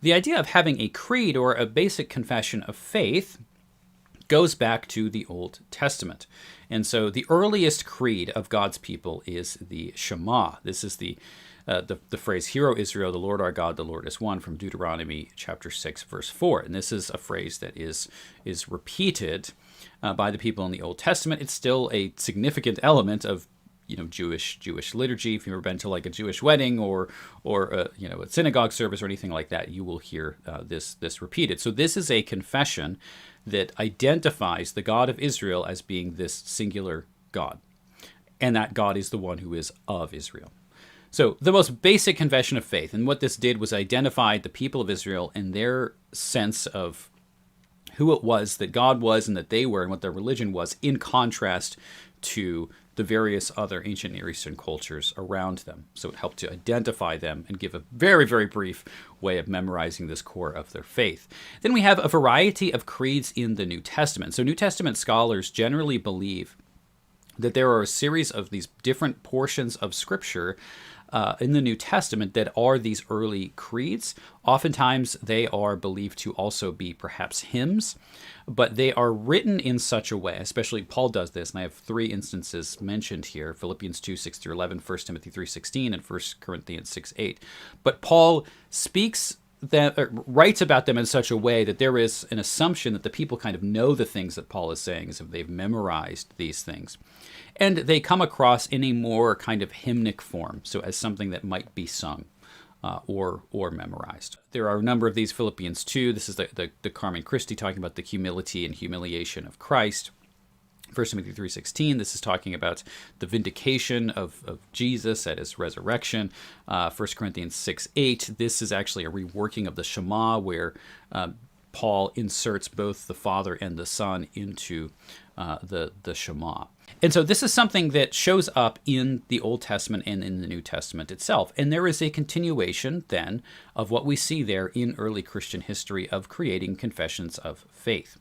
The idea of having a creed or a basic confession of faith goes back to the Old Testament. And so the earliest creed of God's people is the Shema. This is the phrase, "Hear, O Israel, the Lord our God, the Lord is one," from Deuteronomy chapter 6, verse 4. And this is a phrase that is repeated by the people in the Old Testament. It's still a significant element of Jewish liturgy. If you've ever been to like a Jewish wedding or a synagogue service or anything like that, you will hear this repeated. So this is a confession that identifies the God of Israel as being this singular God, and that God is the one who is of Israel. So the most basic confession of faith, and what this did was identify the people of Israel and their sense of who it was that God was and that they were and what their religion was, in contrast to the various other ancient Near Eastern cultures around them. So it helped to identify them and give a very, very brief way of memorizing this core of their faith. Then we have a variety of creeds in the New Testament. So New Testament scholars generally believe that there are a series of these different portions of Scripture in the New Testament that are these early creeds. Oftentimes they are believed to also be perhaps hymns, but they are written in such a way, especially Paul does this, and I have 3 instances mentioned here: Philippians 2, 6-11, 1 Timothy 3:16, and 1 Corinthians 6:8. But Paul writes about them in such a way that there is an assumption that the people kind of know the things that Paul is saying, as if they've memorized these things. And they come across in a more kind of hymnic form, so as something that might be sung or memorized. There are a number of these. Philippians 2, this is the Carmen Christi talking about the humility and humiliation of Christ. 1 Timothy 3:16, this is talking about the vindication of Jesus at his resurrection. 1 Corinthians 6:8, this is actually a reworking of the Shema, where Paul inserts both the Father and the Son into the Shema. And so this is something that shows up in the Old Testament and in the New Testament itself. And there is a continuation then of what we see there in early Christian history of creating confessions of faith.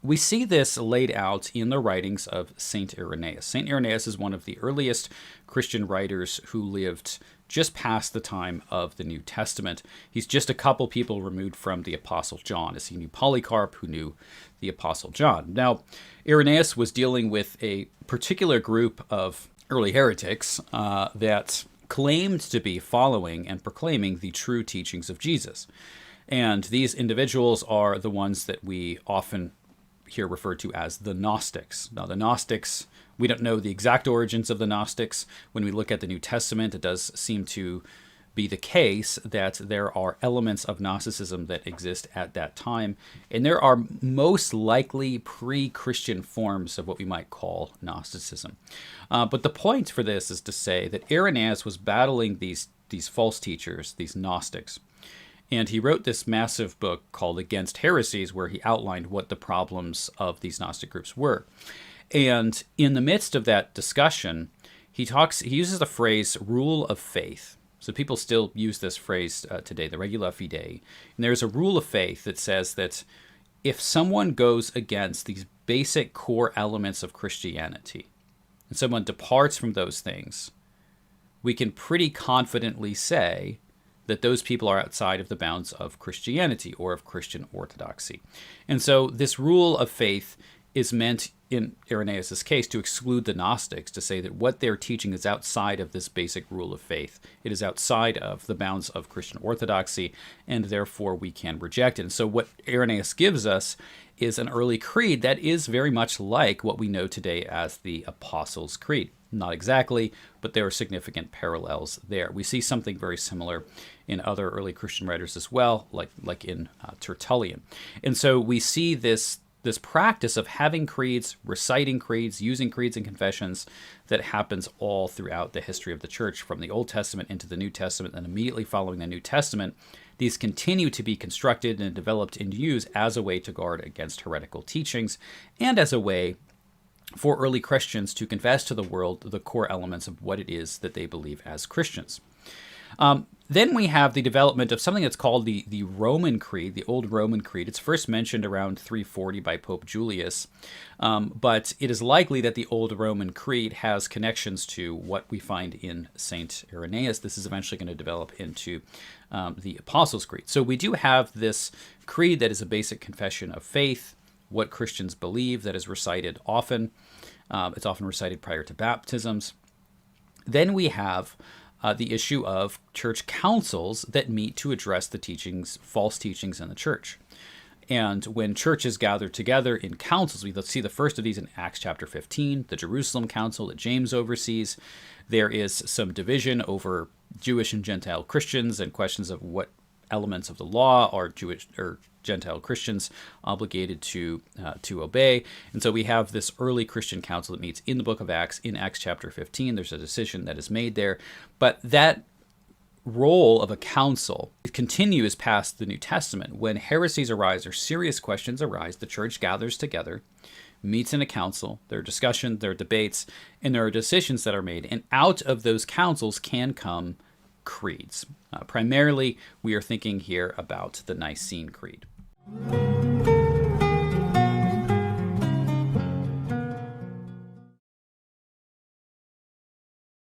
We see this laid out in the writings of St. Irenaeus. St. Irenaeus is one of the earliest Christian writers who lived just past the time of the New Testament. He's just a couple people removed from the Apostle John, as he knew Polycarp, who knew the Apostle John. Now, Irenaeus was dealing with a particular group of early heretics that claimed to be following and proclaiming the true teachings of Jesus. And these individuals are the ones that we often here referred to as the Gnostics. Now, the Gnostics, we don't know the exact origins of the Gnostics. When we look at the New Testament, it does seem to be the case that there are elements of Gnosticism that exist at that time, and there are most likely pre-Christian forms of what we might call Gnosticism. But the point for this is to say that Irenaeus was battling these false teachers, these Gnostics. And he wrote this massive book called Against Heresies, where he outlined what the problems of these Gnostic groups were. And in the midst of that discussion, he uses the phrase rule of faith. So people still use this phrase today, the regula fidei. And there's a rule of faith that says that if someone goes against these basic core elements of Christianity, and someone departs from those things, we can pretty confidently say that those people are outside of the bounds of Christianity or of Christian orthodoxy. And so this rule of faith is meant, in Irenaeus' case, to exclude the Gnostics, to say that what they're teaching is outside of this basic rule of faith. It is outside of the bounds of Christian orthodoxy, and therefore we can reject it. And so what Irenaeus gives us is an early creed that is very much like what we know today as the Apostles' Creed. Not exactly, but there are significant parallels there. We see something very similar in other early Christian writers as well, like in Tertullian. And so we see this practice of having creeds, reciting creeds, using creeds and confessions that happens all throughout the history of the church, from the Old Testament into the New Testament, and immediately following the New Testament. These continue to be constructed and developed and used as a way to guard against heretical teachings and as a way for early Christians to confess to the world the core elements of what it is that they believe as Christians. Then we have the development of something that's called the Roman Creed, the Old Roman Creed. It's first mentioned around 340 by Pope Julius, but it is likely that the Old Roman Creed has connections to what we find in St. Irenaeus. This is eventually going to develop into the Apostles' Creed. So we do have this creed that is a basic confession of faith, what Christians believe, that is recited often. It's often recited prior to baptisms. Then we have the issue of church councils that meet to address the teachings, false teachings in the church. And when churches gather together in councils, we see the first of these in Acts chapter 15, the Jerusalem Council that James oversees. There is some division over Jewish and Gentile Christians and questions of what elements of the law are Jewish or Gentile Christians obligated to obey. And so we have this early Christian council that meets in the book of Acts, in Acts chapter 15. There's a decision that is made there. But that role of a council continues past the New Testament. When heresies arise or serious questions arise, the church gathers together, meets in a council, there are discussions, there are debates, and there are decisions that are made. And out of those councils can come creeds. Primarily, we are thinking here about the Nicene Creed.